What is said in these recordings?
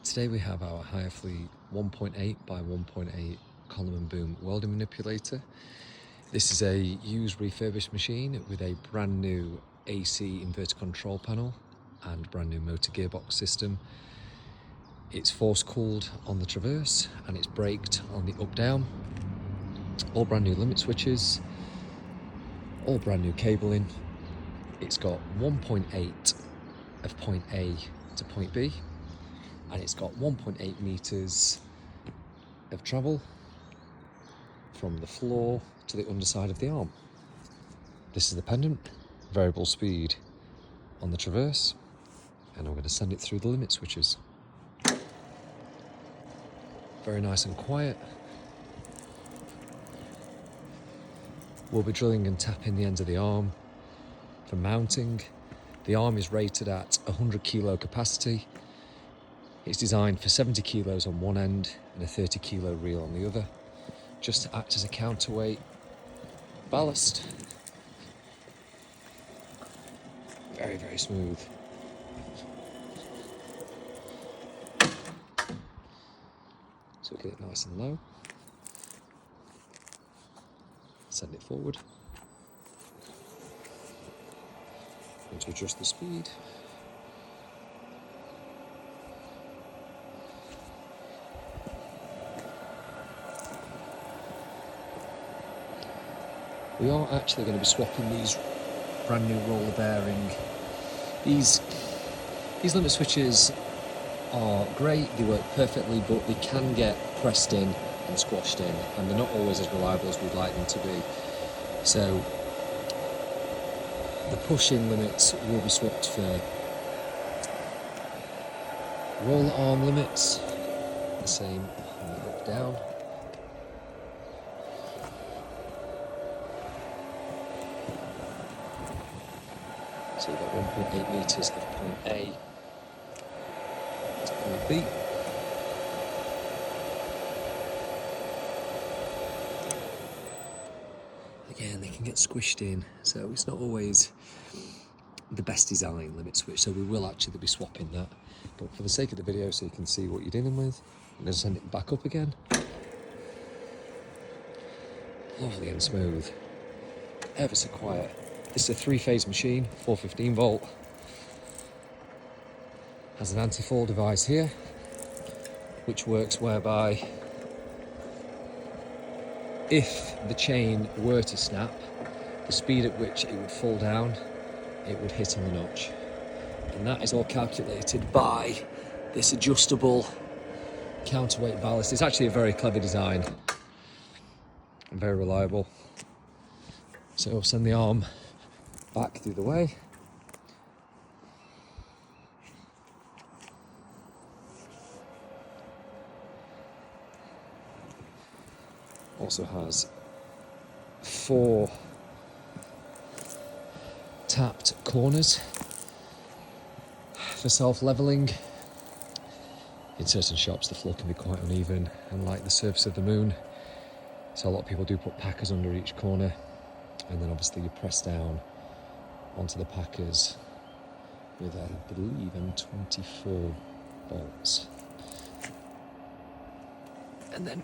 Today we have our higher fleet 1.8 by 1.8 column and boom welding manipulator. This is a used refurbished machine with a brand new AC inverter control panel and brand new motor gearbox system. It's force cooled on the traverse and it's braked on the up down. All brand new limit switches, all brand new cabling. It's got 1.8 of point A to point B, and it's got 1.8 meters of travel from the floor to the underside of the arm. This is the pendant, variable speed on the traverse, and I'm going to send it through the limit switches. Very nice and quiet. We'll be drilling and tapping the ends of the arm for mounting. The arm is rated at 100 kilo capacity. It's designed for 70 kilos on one end and a 30 kilo reel on the other, just to act as a counterweight ballast. Very, very smooth. So get it nice and low. Send it forward. And to adjust the speed. We are actually going to be swapping these brand new roller bearing. These limit switches are great, they work perfectly, but they can get pressed in and squashed in, and they're not always as reliable as we'd like them to be. So the push-in limits will be swapped for roller arm limits, the same on the up down. So you've got 1.8 meters of point A to point B. Again, they can get squished in, so it's not always the best design limit switch, so we will actually be swapping that. But for the sake of the video, so you can see what you're dealing with, I'm going to send it back up again. Lovely and smooth, ever so quiet. This is a 3-phase machine, 415 volt. Has an anti-fall device here, which works whereby if the chain were to snap, the speed at which it would fall down, it would hit on the notch. And that is all calculated by this adjustable counterweight ballast. It's actually a very clever design and very reliable. So we'll send the arm back through the way. Also has 4 tapped corners for self-leveling. In certain shops the floor can be quite uneven and like the surface of the moon, so a lot of people do put packers under each corner, and then obviously you press down onto the packers with, I believe, 24 bolts, and then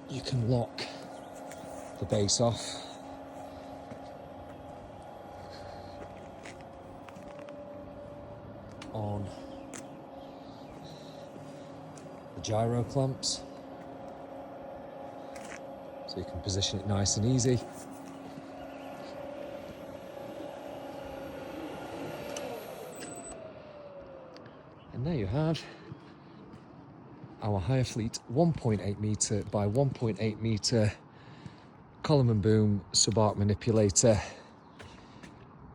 you can lock the base off. On the gyro clamps, so you can position it nice and easy. And there you have our higher fleet 1.8 meter by 1.8 meter column and boom sub-arc manipulator,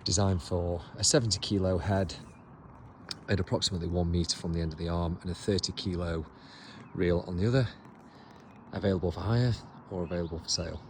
designed for a 70 kilo head at approximately 1 meter from the end of the arm and a 30 kilo reel on the other. Available for hire or available for sale.